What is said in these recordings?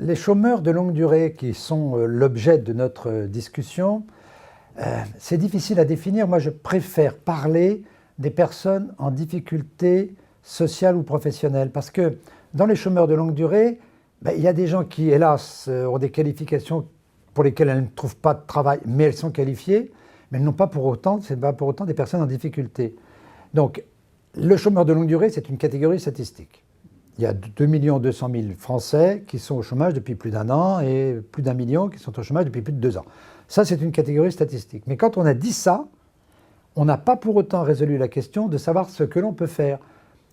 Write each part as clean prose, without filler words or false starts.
Les chômeurs de longue durée qui sont l'objet de notre discussion, c'est difficile à définir. Moi, je préfère parler des personnes en difficulté sociale ou professionnelle. Parce que dans les chômeurs de longue durée, il y a des gens qui, hélas, ont des qualifications pour lesquelles elles ne trouvent pas de travail, mais elles sont qualifiées, mais elles n'ont pas pour autant, c'est pas pour autant des personnes en difficulté. Donc, le chômeur de longue durée, c'est une catégorie statistique. Il y a 2 200 000 Français qui sont au chômage depuis plus d'un an et plus d'1 million qui sont au chômage depuis plus de 2 ans. Ça, c'est une catégorie statistique. Mais quand on a dit ça, on n'a pas pour autant résolu la question de savoir ce que l'on peut faire.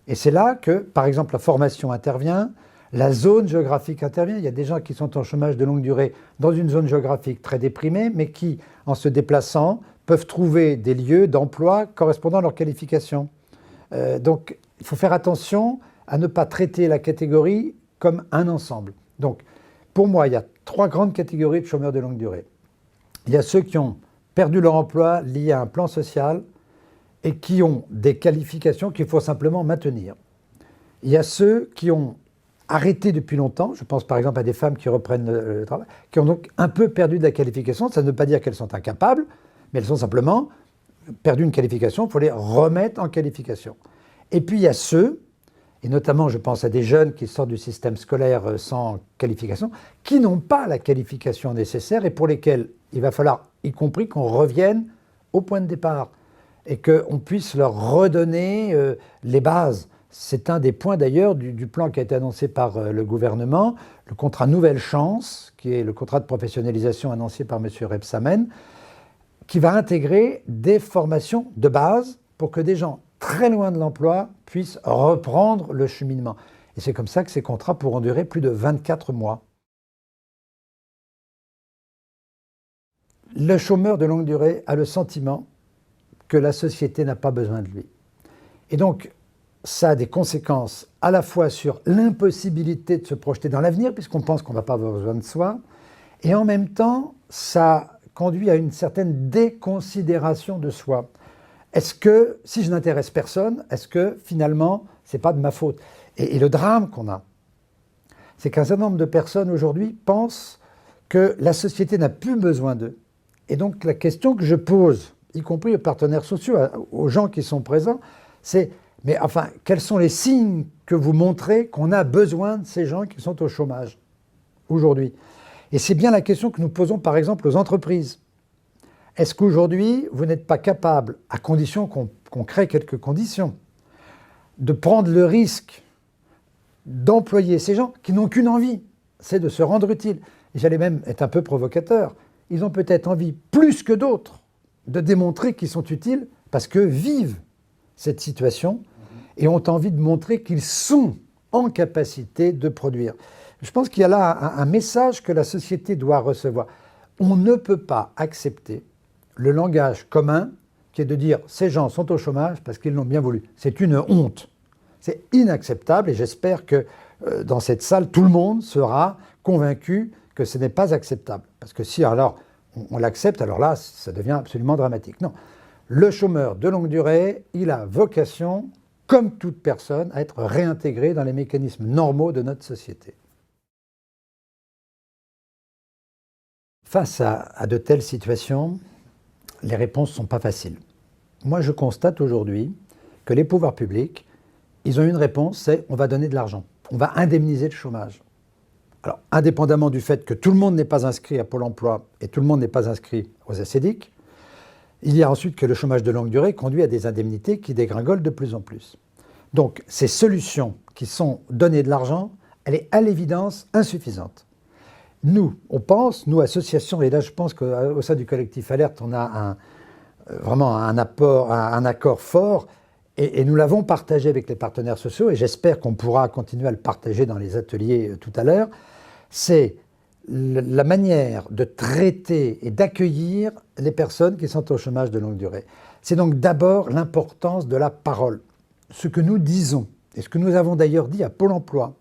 Et c'est là que, par exemple, la formation intervient, la zone géographique intervient. Il y a des gens qui sont en chômage de longue durée dans une zone géographique très déprimée, mais qui, en se déplaçant, peuvent trouver des lieux d'emploi correspondant à leur qualification. Donc, il faut faire attention à ne pas traiter la catégorie comme un ensemble. Donc, pour moi, il y a 3 grandes catégories de chômeurs de longue durée. Il y a ceux qui ont perdu leur emploi lié à un plan social et qui ont des qualifications qu'il faut simplement maintenir. Il y a ceux qui ont arrêté depuis longtemps, je pense par exemple à des femmes qui reprennent le travail, qui ont donc un peu perdu de la qualification. Ça ne veut pas dire qu'elles sont incapables, mais elles ont simplement perdu une qualification, il faut les remettre en qualification. Et puis il y a ceux, et notamment je pense à des jeunes qui sortent du système scolaire sans qualification, qui n'ont pas la qualification nécessaire et pour lesquels il va falloir, y compris qu'on revienne au point de départ et qu'on puisse leur redonner les bases. C'est un des points d'ailleurs du plan qui a été annoncé par le gouvernement, le contrat Nouvelle Chance, qui est le contrat de professionnalisation annoncé par M. Rebsamen, qui va intégrer des formations de base pour que des gens très loin de l'emploi puissent reprendre le cheminement. Et c'est comme ça que ces contrats pourront durer plus de 24 mois. Le chômeur de longue durée a le sentiment que la société n'a pas besoin de lui. Et donc, ça a des conséquences à la fois sur l'impossibilité de se projeter dans l'avenir, puisqu'on pense qu'on ne va pas avoir besoin de soi, et en même temps, ça conduit à une certaine déconsidération de soi. Est-ce que, si je n'intéresse personne, est-ce que finalement, ce n'est pas de ma faute? Et le drame qu'on a, c'est qu'un certain nombre de personnes aujourd'hui pensent que la société n'a plus besoin d'eux. Et donc la question que je pose, y compris aux partenaires sociaux, aux gens qui sont présents, c'est mais enfin, quels sont les signes que vous montrez qu'on a besoin de ces gens qui sont au chômage aujourd'hui? Et c'est bien la question que nous posons par exemple aux entreprises. Est-ce qu'aujourd'hui, vous n'êtes pas capable, à condition qu'on crée quelques conditions, de prendre le risque d'employer ces gens qui n'ont qu'une envie, c'est de se rendre utile. Et j'allais même être un peu provocateur. Ils ont peut-être envie, plus que d'autres, de démontrer qu'ils sont utiles parce que vivent cette situation et ont envie de montrer qu'ils sont en capacité de produire. Je pense qu'il y a là un message que la société doit recevoir. On ne peut pas accepter le langage commun qui est de dire ces gens sont au chômage parce qu'ils l'ont bien voulu. C'est une honte. C'est inacceptable et j'espère que dans cette salle, tout le monde sera convaincu que ce n'est pas acceptable. Parce que si alors on l'accepte, alors là, ça devient absolument dramatique. Non. Le chômeur de longue durée, il a vocation, comme toute personne, à être réintégré dans les mécanismes normaux de notre société. Face à de telles situations, les réponses ne sont pas faciles. Moi, je constate aujourd'hui que les pouvoirs publics, ils ont une réponse, c'est on va donner de l'argent, on va indemniser le chômage. Alors, indépendamment du fait que tout le monde n'est pas inscrit à Pôle emploi et tout le monde n'est pas inscrit aux ACEDIC, il y a ensuite que le chômage de longue durée conduit à des indemnités qui dégringolent de plus en plus. Donc, ces solutions qui sont données de l'argent, elle est à l'évidence insuffisante. Nous, on pense, nous, associations, et là je pense qu'au sein du collectif Alerte, on a vraiment un accord fort, et nous l'avons partagé avec les partenaires sociaux, et j'espère qu'on pourra continuer à le partager dans les ateliers tout à l'heure, c'est la manière de traiter et d'accueillir les personnes qui sont au chômage de longue durée. C'est donc d'abord l'importance de la parole. Ce que nous disons, et ce que nous avons d'ailleurs dit à Pôle emploi,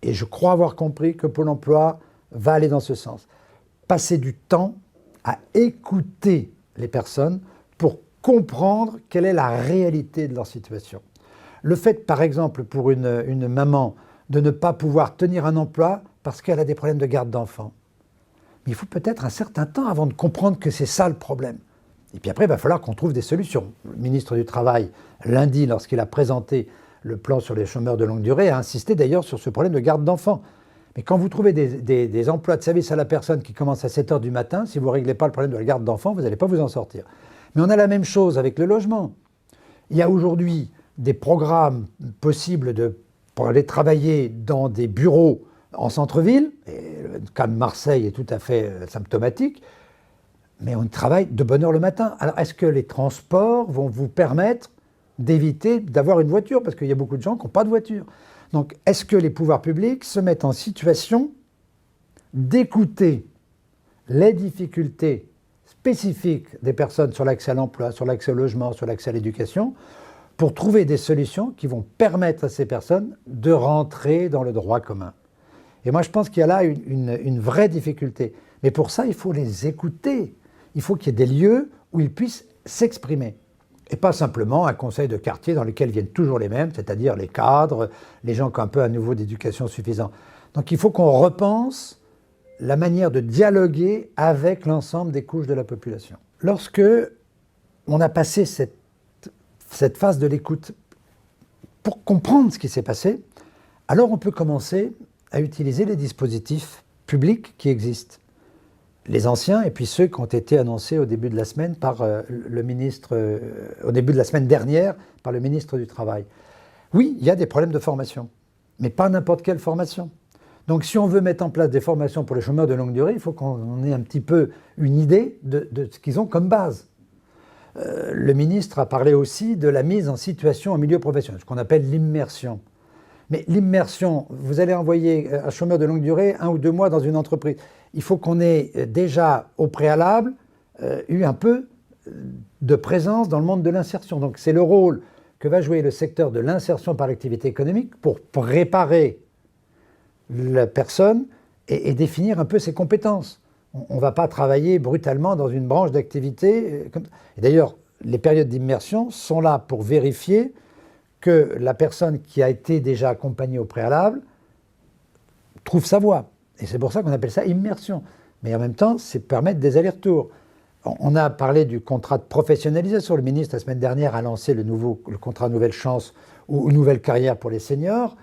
et je crois avoir compris que Pôle emploi va aller dans ce sens. Passer du temps à écouter les personnes pour comprendre quelle est la réalité de leur situation. Le fait, par exemple, pour une maman de ne pas pouvoir tenir un emploi parce qu'elle a des problèmes de garde d'enfants. Mais il faut peut-être un certain temps avant de comprendre que c'est ça le problème. Et puis après, il va falloir qu'on trouve des solutions. Le ministre du Travail, lundi, lorsqu'il a présenté le plan sur les chômeurs de longue durée, a insisté d'ailleurs sur ce problème de garde d'enfants. Mais quand vous trouvez des emplois de service à la personne qui commencent à 7 h du matin, si vous ne réglez pas le problème de la garde d'enfants, vous n'allez pas vous en sortir. Mais on a la même chose avec le logement. Il y a aujourd'hui des programmes possibles pour aller travailler dans des bureaux en centre-ville, et le cas de Marseille est tout à fait symptomatique, mais on travaille de bonne heure le matin. Alors est-ce que les transports vont vous permettre d'éviter d'avoir une voiture? Parce qu'il y a beaucoup de gens qui n'ont pas de voiture. Donc est-ce que les pouvoirs publics se mettent en situation d'écouter les difficultés spécifiques des personnes sur l'accès à l'emploi, sur l'accès au logement, sur l'accès à l'éducation, pour trouver des solutions qui vont permettre à ces personnes de rentrer dans le droit commun? Et moi, je pense qu'il y a là une vraie difficulté. Mais pour ça, il faut les écouter. Il faut qu'il y ait des lieux où ils puissent s'exprimer. Et pas simplement un conseil de quartier dans lequel viennent toujours les mêmes, c'est-à-dire les cadres, les gens qui ont un peu un niveau d'éducation suffisant. Donc il faut qu'on repense la manière de dialoguer avec l'ensemble des couches de la population. Lorsque on a passé cette phase de l'écoute pour comprendre ce qui s'est passé, alors on peut commencer à utiliser les dispositifs publics qui existent. Les anciens et puis ceux qui ont été annoncés au début de la semaine par le ministre, au début de la semaine dernière par le ministre du Travail. Oui, il y a des problèmes de formation, mais pas n'importe quelle formation. Donc si on veut mettre en place des formations pour les chômeurs de longue durée, il faut qu'on ait un petit peu une idée de ce qu'ils ont comme base. Le ministre a parlé aussi de la mise en situation en milieu professionnel, ce qu'on appelle l'immersion. Mais l'immersion, vous allez envoyer un chômeur de longue durée 1 ou 2 mois dans une entreprise. Il faut qu'on ait déjà au préalable eu un peu de présence dans le monde de l'insertion. Donc c'est le rôle que va jouer le secteur de l'insertion par l'activité économique pour préparer la personne et définir un peu ses compétences. On ne va pas travailler brutalement dans une branche d'activité. Et d'ailleurs, les périodes d'immersion sont là pour vérifier que la personne qui a été déjà accompagnée au préalable trouve sa voie. Et c'est pour ça qu'on appelle ça immersion. Mais en même temps, c'est permettre des allers-retours. On a parlé du contrat de professionnalisation. Le ministre, la semaine dernière, a lancé le contrat Nouvelle Chance ou Nouvelle Carrière pour les seniors.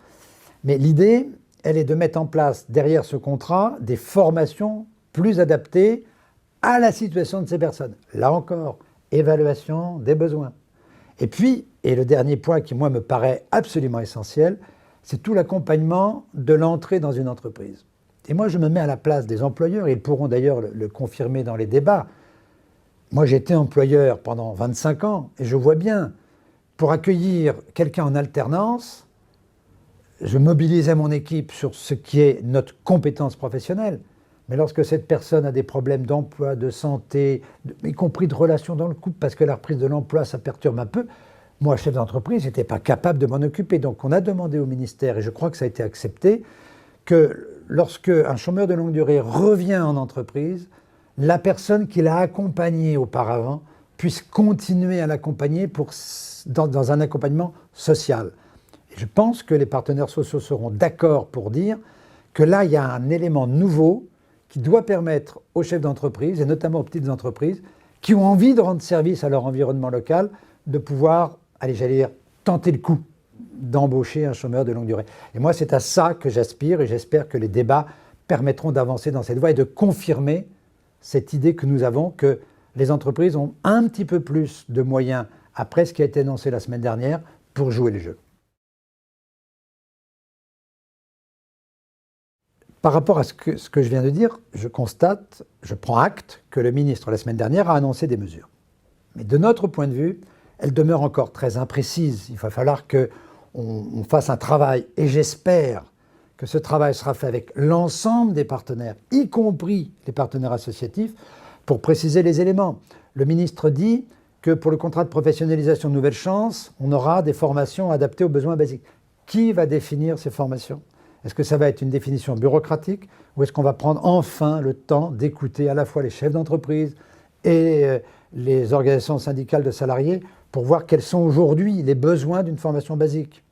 Mais l'idée, elle est de mettre en place, derrière ce contrat, des formations plus adaptées à la situation de ces personnes. Là encore, évaluation des besoins. Et puis, et le dernier point qui, moi, me paraît absolument essentiel, c'est tout l'accompagnement de l'entrée dans une entreprise. Et moi, je me mets à la place des employeurs, et ils pourront d'ailleurs le confirmer dans les débats. Moi, j'ai été employeur pendant 25 ans, et je vois bien, pour accueillir quelqu'un en alternance, je mobilisais mon équipe sur ce qui est notre compétence professionnelle. Mais lorsque cette personne a des problèmes d'emploi, de santé, y compris de relations dans le couple, parce que la reprise de l'emploi, ça perturbe un peu, moi, chef d'entreprise, je n'étais pas capable de m'en occuper. Donc on a demandé au ministère, et je crois que ça a été accepté, que lorsque un chômeur de longue durée revient en entreprise, la personne qui l'a accompagné auparavant puisse continuer à l'accompagner dans un accompagnement social. Et je pense que les partenaires sociaux seront d'accord pour dire que là, il y a un élément nouveau qui doit permettre aux chefs d'entreprise, et notamment aux petites entreprises, qui ont envie de rendre service à leur environnement local, de pouvoir, allez, j'allais dire, tenter le coup d'embaucher un chômeur de longue durée. Et moi, c'est à ça que j'aspire, et j'espère que les débats permettront d'avancer dans cette voie et de confirmer cette idée que nous avons, que les entreprises ont un petit peu plus de moyens, après ce qui a été annoncé la semaine dernière, pour jouer le jeu. Par rapport à ce que je viens de dire, je constate, je prends acte que le ministre, la semaine dernière, a annoncé des mesures. Mais de notre point de vue, elles demeurent encore très imprécises. Il va falloir qu'on fasse un travail, et j'espère que ce travail sera fait avec l'ensemble des partenaires, y compris les partenaires associatifs, pour préciser les éléments. Le ministre dit que pour le contrat de professionnalisation Nouvelle Chance, on aura des formations adaptées aux besoins basiques. Qui va définir ces formations ? Est-ce que ça va être une définition bureaucratique ou est-ce qu'on va prendre enfin le temps d'écouter à la fois les chefs d'entreprise et les organisations syndicales de salariés pour voir quels sont aujourd'hui les besoins d'une formation basique?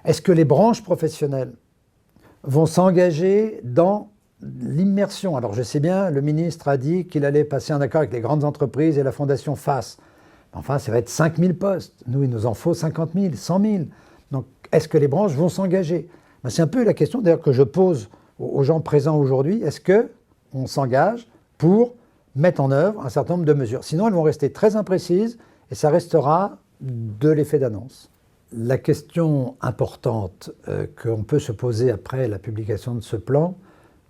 Est-ce que les branches professionnelles vont s'engager dans l'immersion. Alors je sais bien, le ministre a dit qu'il allait passer un accord avec les grandes entreprises et la fondation FAS. Enfin, ça va être 5 000 postes. Nous, il nous en faut 50 000, 100 000. Donc, est-ce que les branches vont s'engager? Ben, c'est un peu la question d'ailleurs que je pose aux gens présents aujourd'hui. Est-ce qu'on s'engage pour mettre en œuvre un certain nombre de mesures? Sinon, elles vont rester très imprécises et ça restera de l'effet d'annonce. La question importante qu'on peut se poser après la publication de ce plan,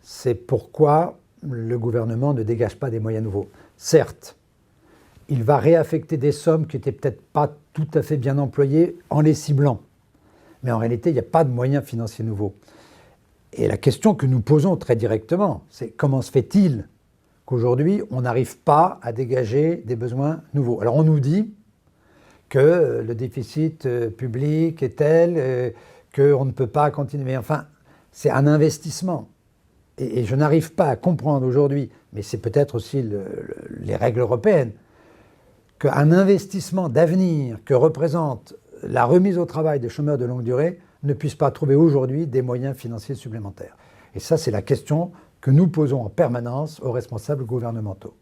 c'est pourquoi le gouvernement ne dégage pas des moyens nouveaux. Certes, il va réaffecter des sommes qui n'étaient peut-être pas tout à fait bien employées en les ciblant. Mais en réalité, il n'y a pas de moyens financiers nouveaux. Et la question que nous posons très directement, c'est comment se fait-il qu'aujourd'hui, on n'arrive pas à dégager des besoins nouveaux? Alors on nous dit que le déficit public est tel qu'on ne peut pas continuer. Mais enfin, c'est un investissement. Et je n'arrive pas à comprendre aujourd'hui, mais c'est peut-être aussi les règles européennes, qu'un investissement d'avenir que représente la remise au travail des chômeurs de longue durée ne puisse pas trouver aujourd'hui des moyens financiers supplémentaires. Et ça, c'est la question que nous posons en permanence aux responsables gouvernementaux.